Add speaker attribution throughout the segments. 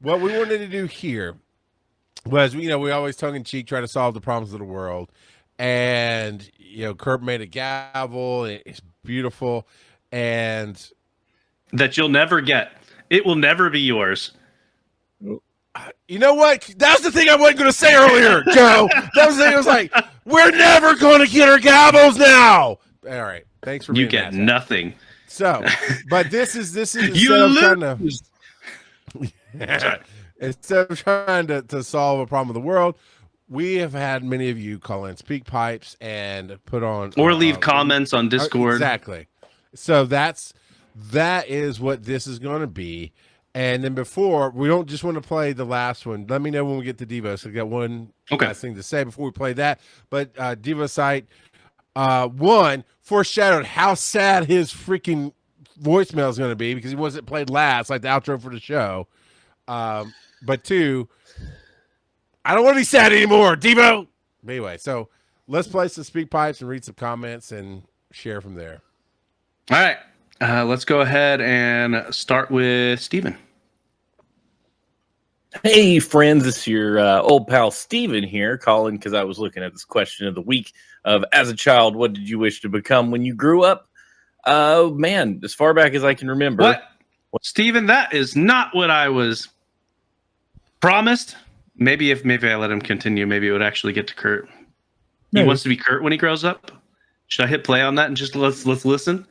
Speaker 1: what we wanted to do here was, we always tongue in cheek try to solve the problems of the world, and Kurt made a gavel. And it's beautiful, and
Speaker 2: that you'll never get. It will never be yours.
Speaker 1: You know what? That's the thing I wasn't going to say earlier, Joe. That was the thing. I was like, we're never going to get our gavels now. All right. Thanks for
Speaker 2: you
Speaker 1: being
Speaker 2: get nothing.
Speaker 1: So, but this is
Speaker 2: you lose.
Speaker 1: Instead of trying to solve a problem of the world, we have had many of you call in speak pipes and put on
Speaker 2: or leave comments on Discord.
Speaker 1: Exactly. So that is what this is going to be. And then before, we don't just want to play the last one. Let me know when we get to Devo. So I got one last thing to say before we play that. But Devo Site, one, foreshadowed how sad his freaking voicemail is going to be because he wasn't played last, like the outro for the show. But two, I don't want to be sad anymore, Devo. Anyway, so let's play some speak pipes and read some comments and share from there.
Speaker 2: All right. Let's go ahead and start with Steven.
Speaker 3: Hey, friends, it's your old pal Steven here calling because I was looking at this question of the week of, as a child, what did you wish to become when you grew up? Man, as far back as I can remember.
Speaker 2: What? Steven, that is not what I was promised. Maybe I let him continue, maybe it would actually get to Kurt. He wants to be Kurt when he grows up. Should I hit play on that and just let's listen?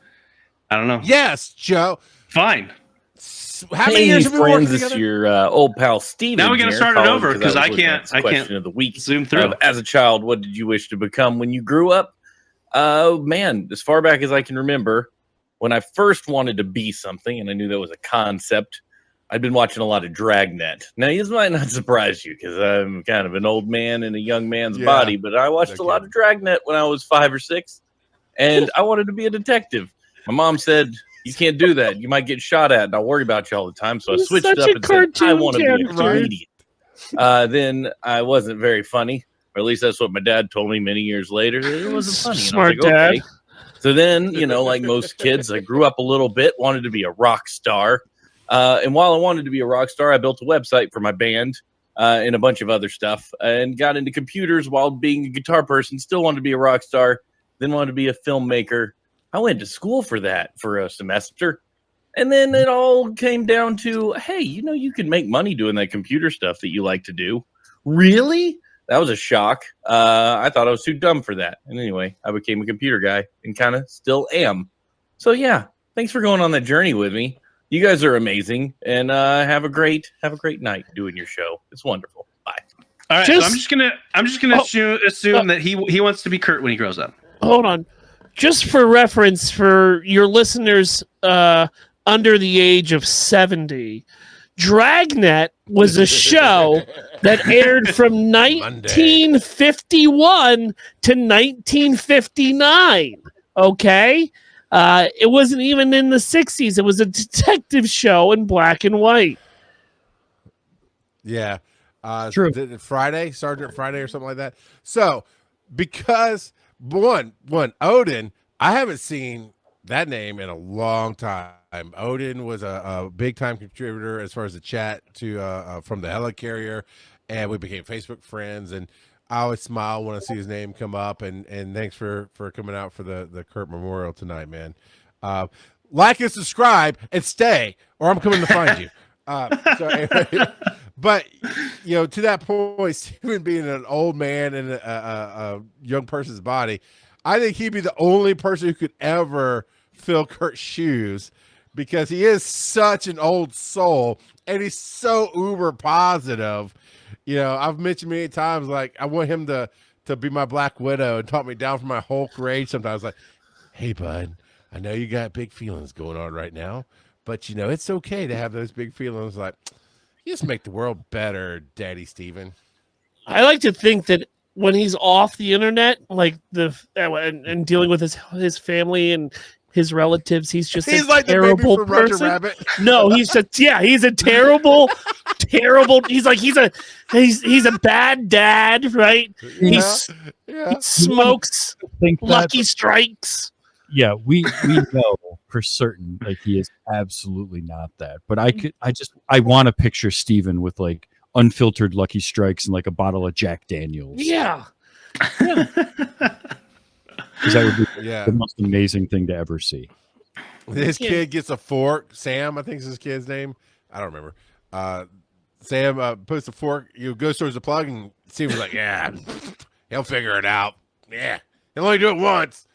Speaker 2: I don't know.
Speaker 1: Yes, Joe.
Speaker 2: Fine.
Speaker 1: How many years have we worked
Speaker 3: together? It's your old pal Steven.
Speaker 2: Now we got to start it over because I can't
Speaker 3: of the week.
Speaker 2: Zoom through.
Speaker 3: As a child, what did you wish to become when you grew up? Man, as far back as I can remember, when I first wanted to be something, and I knew that was a concept, I'd been watching a lot of Dragnet. Now, this might not surprise you because I'm kind of an old man in a young man's body, but I watched a lot of Dragnet when I was 5 or 6, and I wanted to be a detective. My mom said, you can't do that. You might get shot at, and I'll worry about you all the time. So I switched up and said, I want to be a comedian. Then I wasn't very funny, or at least that's what my dad told me many years later. It wasn't funny.
Speaker 4: Smart dad.
Speaker 3: Okay. So then, like most kids, I grew up a little bit, wanted to be a rock star. And while I wanted to be a rock star, I built a website for my band and a bunch of other stuff, and got into computers while being a guitar person. Still wanted to be a rock star, then wanted to be a filmmaker. I went to school for that for a semester. And then it all came down to, hey, you can make money doing that computer stuff that you like to do. Really? That was a shock. I thought I was too dumb for that. And anyway, I became a computer guy and kind of still am. So yeah, thanks for going on that journey with me. You guys are amazing, and have a great night doing your show. It's wonderful. Bye.
Speaker 2: All right, so I'm just gonna assume that he wants to be Kurt when he grows up.
Speaker 4: Hold on. Just for reference for your listeners under the age of 70, Dragnet was a show that aired from 1951 to 1959. Okay? It wasn't even in the 60s. It was a detective show in black and white.
Speaker 1: Yeah.
Speaker 4: True.
Speaker 1: Friday, Sergeant Friday or something like that. So, because... One, Odin, I haven't seen that name in a long time. Odin was a big-time contributor as far as the chat to from the helicarrier, and we became Facebook friends, and I always smile when I see his name come up, and thanks for coming out for the Kurt Memorial tonight, man. Like and subscribe and stay, or I'm coming to find you. So anyway, but to that point, Steven being an old man in a young person's body, I think he'd be the only person who could ever fill Kurt's shoes because he is such an old soul and he's so uber positive. I've mentioned many times, like, I want him to be my Black Widow and talk me down from my Hulk rage sometimes. Like, hey, bud, I know you got big feelings going on right now, but it's okay to have those big feelings. Like, you just make the world better, Daddy Steven.
Speaker 4: I like to think that when he's off the internet, like and dealing with his family and his relatives, he's like terrible
Speaker 1: the baby from
Speaker 4: person.
Speaker 1: Roger Rabbit.
Speaker 4: No, he's a terrible. He's a bad dad, right?
Speaker 1: Yeah.
Speaker 4: He smokes Lucky Strikes.
Speaker 5: Yeah, we know for certain like he is absolutely not that. But I want to picture Steven with like unfiltered Lucky Strikes and like a bottle of Jack Daniels.
Speaker 4: Yeah.
Speaker 5: Because that would be
Speaker 1: Yeah.
Speaker 5: the most amazing thing to ever see.
Speaker 1: This kid gets a fork. Sam, I think is his kid's name. I don't remember. Sam puts the fork, goes towards the plug, and Steven's like, yeah, he'll figure it out. Yeah, he'll only do it once.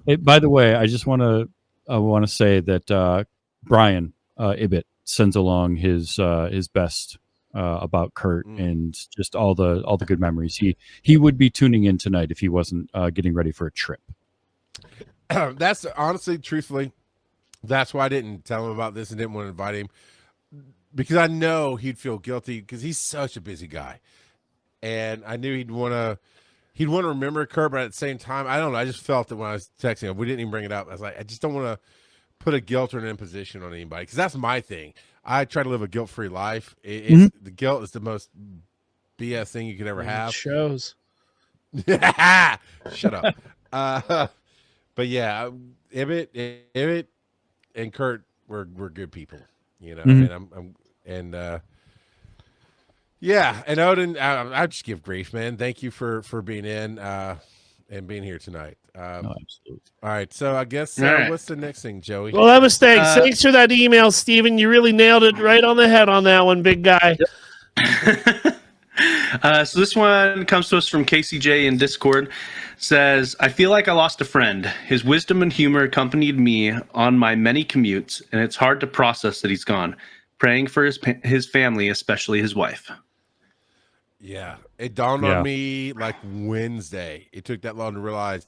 Speaker 5: Hey, by the way, I just want to say that Brian Ibbett sends along his best about Kurt and just all the good memories. He would be tuning in tonight if he wasn't getting ready for a trip.
Speaker 1: That's honestly, truthfully, that's why I didn't tell him about this and didn't want to invite him, because I know he'd feel guilty because he's such a busy guy, and I knew he'd want to remember Kurt, but at the same time, I don't know. I just felt that when I was texting him, we didn't even bring it up. I was like, I just don't want to put a guilt or an imposition on anybody, because that's my thing. I try to live a guilt-free life. The guilt is the most BS thing you could ever have.
Speaker 4: It shows.
Speaker 1: Shut up. But yeah, Ibbett and Kurt were good people, and yeah, and Odin, I just give grief, man. Thank you for being in and being here tonight.
Speaker 5: No, absolutely.
Speaker 1: All right, so I guess
Speaker 2: right.
Speaker 1: what's the next thing, Joey?
Speaker 4: Well, that was thanks. Thanks for that email, Steven. You really nailed it right on the head on that one, big guy.
Speaker 2: So this one comes to us from KCJ in Discord. Says, I feel like I lost a friend. His wisdom and humor accompanied me on my many commutes, and it's hard to process that he's gone. Praying for his family, especially his wife.
Speaker 1: Yeah, it dawned on me like Wednesday. It took that long to realize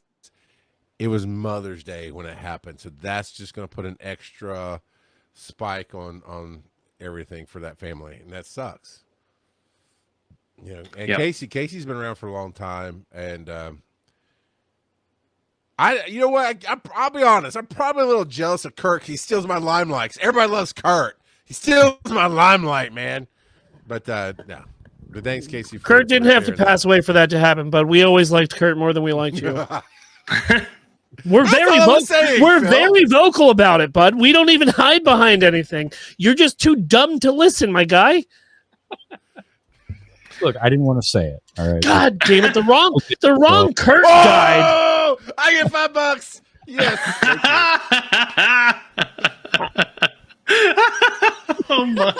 Speaker 1: it was Mother's Day when it happened. So that's just going to put an extra spike on everything for that family, and that sucks. And Casey's been around for a long time, and I'll be honest, I'm probably a little jealous of Kurt. He steals my limelight. Everybody loves Kurt. He steals my limelight, man. But no. But thanks, Casey.
Speaker 4: Kurt didn't have to pass away for that to happen, but we always liked Kurt more than we liked you. We're very vocal about it, bud. We don't even hide behind anything. You're just too dumb to listen, my guy.
Speaker 5: Look, I didn't want to say it. All right.
Speaker 4: God damn it! The wrong Kurt died.
Speaker 1: Oh, I get $5. Yes.
Speaker 2: Oh my!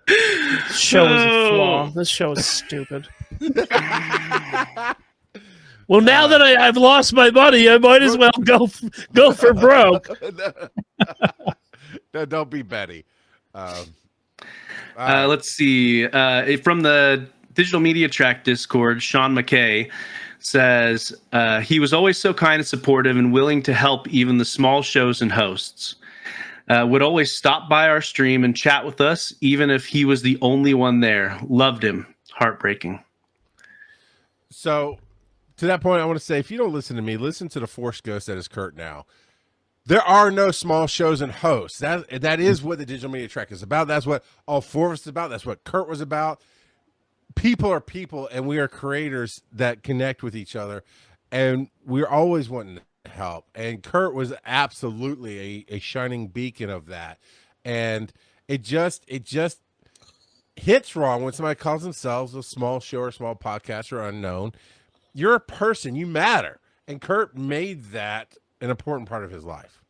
Speaker 4: This show is a flaw. This show is stupid. Well, now that I've lost my money, I might as well go for broke.
Speaker 1: No, don't be Betty.
Speaker 2: Let's see. From the Digital Media Track Discord, Sean McKay says, he was always so kind and supportive and willing to help even the small shows and hosts. Would always stop by our stream and chat with us, even if he was the only one there. Loved him. Heartbreaking.
Speaker 1: So, to that point, I want to say, if you don't listen to me, listen to the Force Ghost that is Kurt now. There are no small shows and hosts. That is what the Digital Media Track is about. That's what all four of us is about. That's what Kurt was about. People are people, and we are creators that connect with each other, and we're always wanting to help. And Kurt was absolutely a shining beacon of that. And it just hits wrong when somebody calls themselves a small show or small podcast or unknown. You're a person. You matter. And Kurt made that an important part of his life.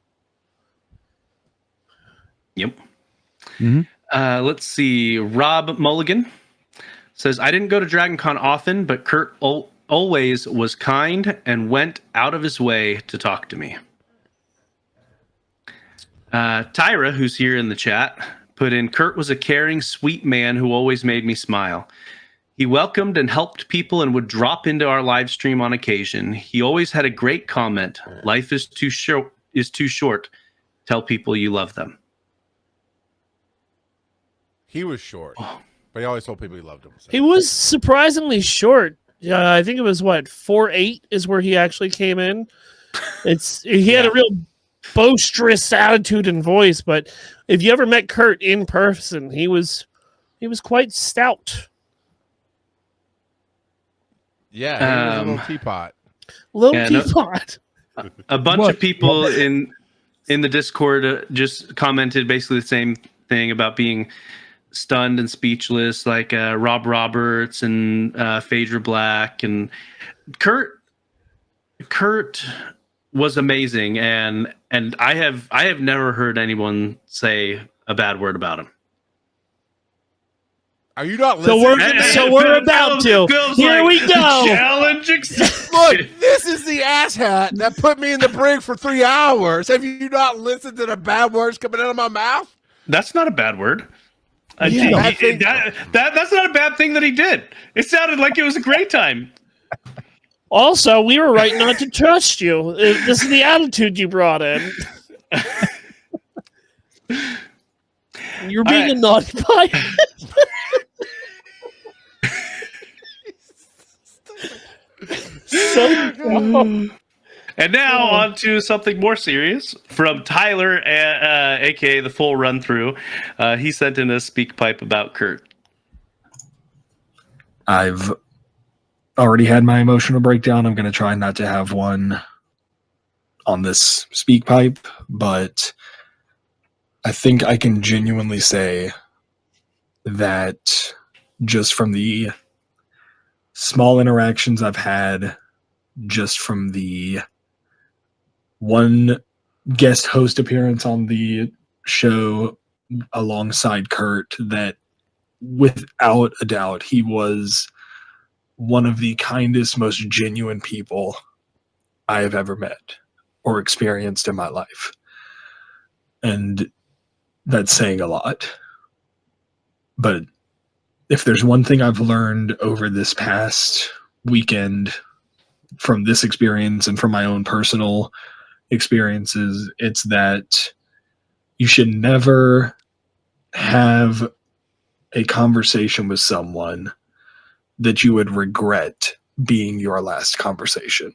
Speaker 2: Yep. Mm-hmm. Let's see. Rob Mulligan says, I didn't go to DragonCon often, but Kurt always was kind and went out of his way to talk to me. Tyra, who's here in the chat, put in, Kurt was a caring, sweet man who always made me smile. He welcomed and helped people and would drop into our live stream on occasion. He always had a great comment. Life is too short. Tell people you love them.
Speaker 1: He was short, but he always told people he loved them. So.
Speaker 4: He was surprisingly short. I think it was 4'8" is where he actually came in. He had a real boisterous attitude and voice, but if you ever met Kurt in person, he was quite stout.
Speaker 1: Yeah, he was a little teapot.
Speaker 4: Teapot.
Speaker 2: A bunch
Speaker 5: What?
Speaker 2: of people in the Discord just commented basically the same thing about being stunned and speechless, like Rob Roberts and Phaedra Black and Kurt was amazing, and I have never heard anyone say a bad word about him.
Speaker 1: Are you not
Speaker 4: So
Speaker 1: listening?
Speaker 4: we're about to. Here we go.
Speaker 2: Challenge
Speaker 1: Look, this is the asshat that put me in the brig for 3 hours. Have you not listened to the bad words coming out of my mouth?
Speaker 2: That's not a bad word.
Speaker 4: Yeah.
Speaker 2: That's not a bad thing that he did. It sounded like it was a great time.
Speaker 4: Also, we were right not to trust you. This is the attitude you brought in. You're being a naughty boy.
Speaker 2: And now on to something more serious from Tyler, aka the full run through. He sent in a speak pipe about Kurt.
Speaker 6: I've already had my emotional breakdown. I'm going to try not to have one on this speak pipe, but I think I can genuinely say that just from the small interactions I've had, just from the one guest host appearance on the show alongside Kurt, that without a doubt, he was one of the kindest, most genuine people I have ever met or experienced in my life. And that's saying a lot. But if there's one thing I've learned over this past weekend from this experience and from my own personal experiences, it's that you should never have a conversation with someone that you would regret being your last conversation.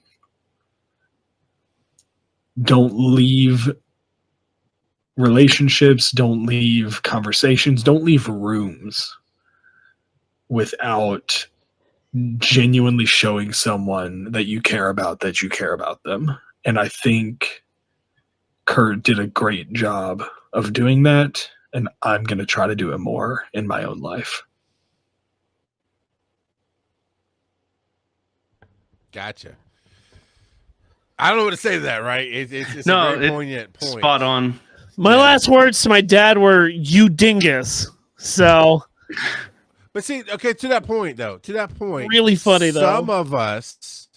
Speaker 6: Don't leave relationships, don't leave conversations, don't leave rooms without genuinely showing someone that you care about them. And I think Kurt did a great job of doing that, and I'm going to try to do it more in my own life.
Speaker 1: Gotcha. I don't know what to say to that, right? It's
Speaker 2: No,
Speaker 1: a very poignant point.
Speaker 2: Spot on.
Speaker 4: My last words to my dad were, "You dingus." So,
Speaker 1: But see, okay, to that point,
Speaker 4: really funny, though.
Speaker 1: Some of us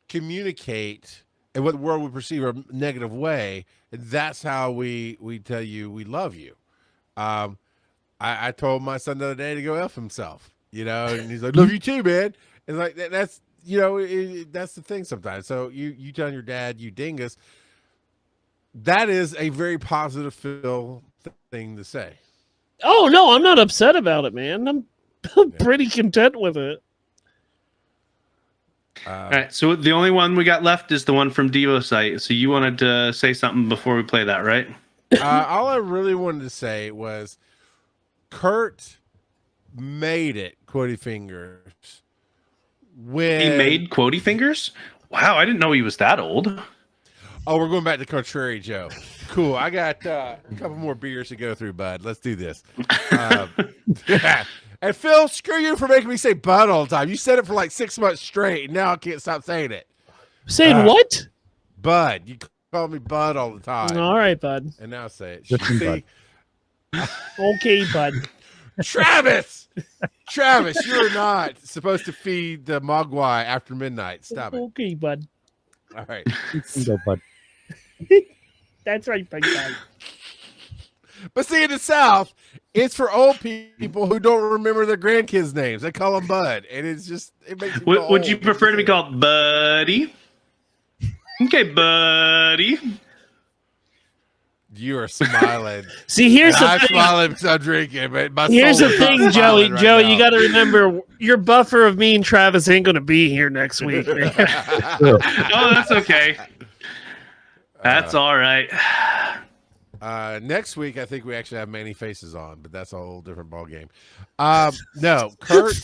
Speaker 1: communicate in what the world would perceive a negative way, and that's how we tell you we love you. I told my son the other day to go F himself, and he's like, "Love you too, man." And like that's that's the thing sometimes. So you telling your dad you dingus, that is a very positive thing to say.
Speaker 4: Oh no, I'm not upset about it, man. I'm pretty content with it.
Speaker 2: All right, so the only one we got left is the one from Devo site. So you wanted to say something before we play that, right?
Speaker 1: All I really wanted to say was Kurt made it, Quotey Fingers. When
Speaker 2: He made Quotey Fingers? Wow, I didn't know he was that old.
Speaker 1: Oh, we're going back to Contrary Joe. Cool. I got a couple more beers to go through, bud. Let's do this. And Phil, screw you for making me say bud all the time. You said it for like 6 months straight, and now I can't stop saying it.
Speaker 4: Saying what?
Speaker 1: Bud. You call me bud all the time.
Speaker 4: All right, bud.
Speaker 1: And now say it.
Speaker 5: Just
Speaker 1: See?
Speaker 4: Okay, bud.
Speaker 1: Travis, you're not supposed to feed the mogwai after midnight. Stop it.
Speaker 4: Okay, bud.
Speaker 1: All right.
Speaker 5: Go, bud.
Speaker 4: That's right, big guy.
Speaker 1: But see, in the South, it's for old people who don't remember their grandkids' names. They call them Bud, and it makes me feel
Speaker 2: Would you
Speaker 1: old.
Speaker 2: prefer to be called Buddy? Okay, Buddy.
Speaker 1: You are smiling.
Speaker 4: See, here's
Speaker 1: And
Speaker 4: the
Speaker 1: I'm
Speaker 4: thing.
Speaker 1: smiling because I'm drinking, but my
Speaker 4: Here's
Speaker 1: soul
Speaker 4: the
Speaker 1: is not
Speaker 4: thing, Joey.
Speaker 1: smiling right
Speaker 4: Joey,
Speaker 1: now.
Speaker 4: you got to remember, your buffer of me and Travis ain't going to be here next week, man.
Speaker 2: Oh, that's okay. That's all right.
Speaker 1: Next week, I think we actually have Manny Faces on, but that's a whole different ball game. No, Kurt.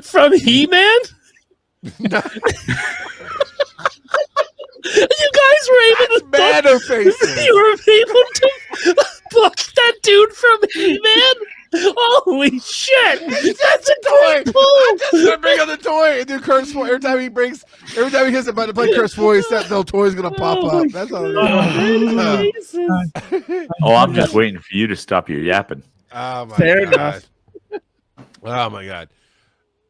Speaker 4: From He-Man?
Speaker 1: No.
Speaker 4: You
Speaker 1: their faces.
Speaker 4: You were able to book that dude from He-Man? Holy shit! That's a
Speaker 1: toy.
Speaker 4: great
Speaker 1: I'm
Speaker 4: pull.
Speaker 1: just gonna bring out the toy and do Kurt's voice every time he hits a button to play Kurt's voice. That little toy's gonna pop
Speaker 4: Oh,
Speaker 1: up. That's all.
Speaker 4: goodness gracious.
Speaker 7: Oh, I'm just waiting for you to stop your yapping.
Speaker 1: Oh my
Speaker 4: Fair
Speaker 1: god.
Speaker 4: enough.
Speaker 1: Oh my god.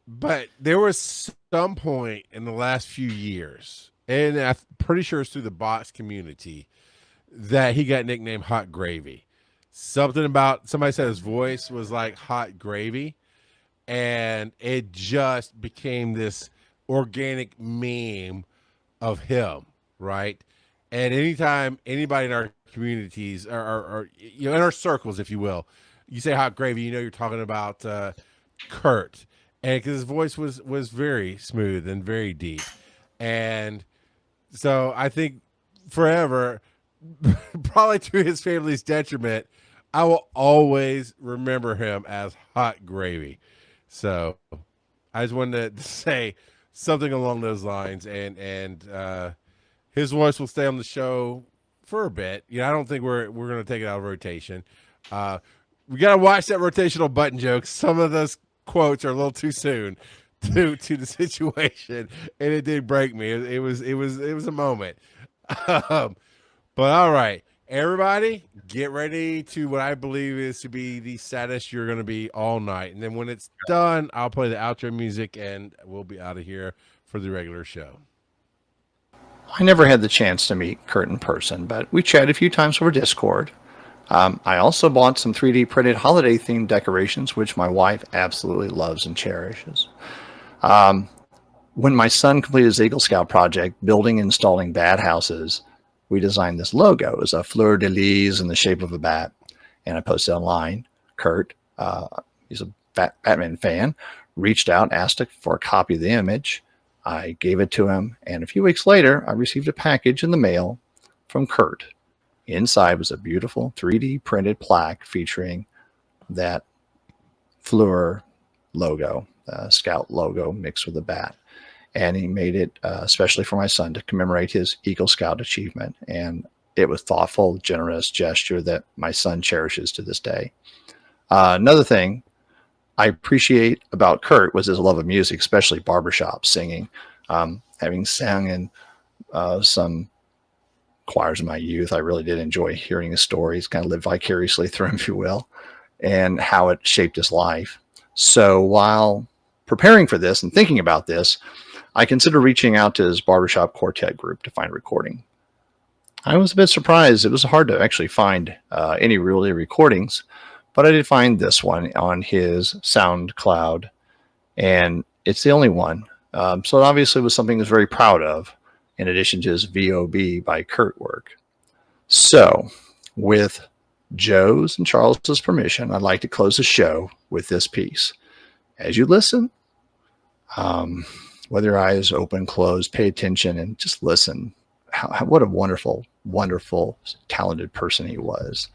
Speaker 1: But there was some point in the last few years, and I'm pretty sure it's through the box community, that he got nicknamed Hot Gravy. Something about somebody said his voice was like hot gravy, and it just became this organic meme of him, right? And anytime anybody in our communities or in our circles, if you will, you say hot gravy, you're talking about Kurt, and because his voice was very smooth and very deep, and so I think forever, probably to his family's detriment, I will always remember him as Hot Gravy. So I just wanted to say something along those lines, and his voice will stay on the show for a bit. I don't think we're going to take it out of rotation. We got to watch that rotational button jokes. Some of those quotes are a little too soon to the situation, and it did break me. It was a moment. But all right, everybody, get ready to what I believe is to be the saddest you're going to be all night. And then when it's done, I'll play the outro music, and we'll be out of here for the regular show.
Speaker 8: I never had the chance to meet Kurt in person, but we chatted a few times over Discord. I also bought some 3D printed holiday themed decorations, which my wife absolutely loves and cherishes. When my son completed his Eagle Scout project, building and installing bat houses, we designed this logo. It was a fleur-de-lis in the shape of a bat, and I posted online. Kurt, he's a Batman fan, reached out, asked for a copy of the image. I gave it to him, and a few weeks later, I received a package in the mail from Kurt. Inside was a beautiful 3D printed plaque featuring that Fleur logo, Scout logo mixed with a bat. And he made it especially for my son to commemorate his Eagle Scout achievement. And it was thoughtful, generous gesture that my son cherishes to this day. Another thing I appreciate about Kurt was his love of music, especially barbershop singing. Having sang in some choirs in my youth, I really did enjoy hearing his stories, kind of live vicariously through him, if you will, and how it shaped his life. So while preparing for this and thinking about this, I considered reaching out to his barbershop quartet group to find a recording. I was a bit surprised. It was hard to actually find any really recordings, but I did find this one on his SoundCloud, and it's the only one. So it obviously was something he was very proud of, in addition to his VOB by Kurt work. So with Joe's and Charles's permission, I'd like to close the show with this piece. As you listen, whether your eyes open, closed, pay attention, and just listen. What a wonderful, wonderful, talented person he was.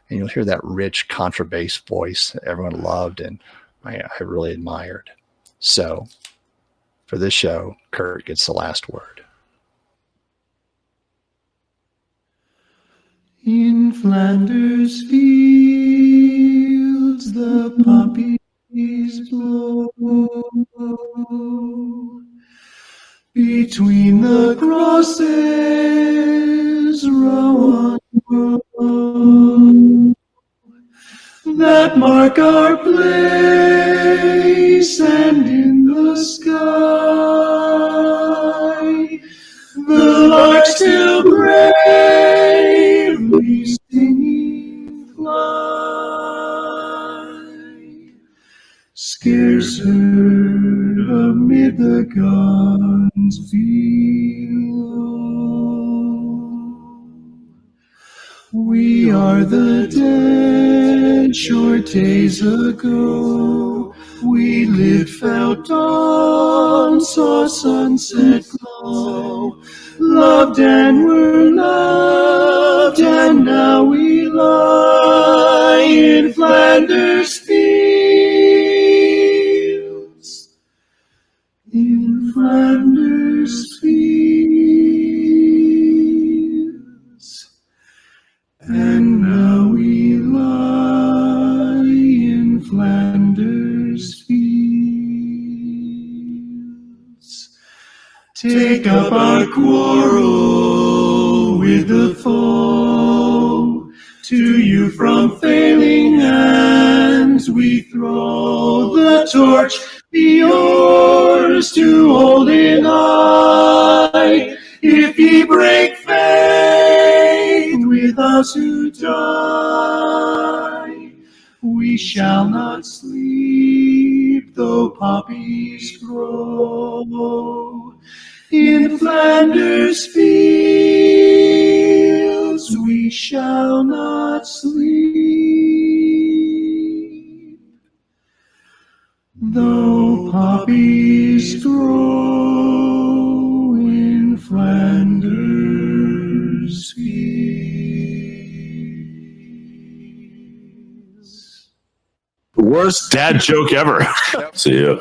Speaker 8: And you'll hear that rich contrabass voice that everyone loved and I really admired. So for this show, Kurt gets the last word.
Speaker 9: In Flanders fields the poppies blow, between the crosses row on row that mark our place, and in the sky the lark still bravely singing fly, scarce heard amid the guns below. We are the dead, short days ago. We lived, felt dawn, saw sunset glow, loved and were loved, and now we lie in Flanders fields, in Flanders fields. take up our quarrel with the foe. To you from failing hands we throw the torch, be yours to hold in high. If ye break faith with us who die, we shall not sleep though poppies grow. In Flanders fields we shall not sleep, though poppies grow in Flanders fields.
Speaker 7: Worst dad joke ever. See ya.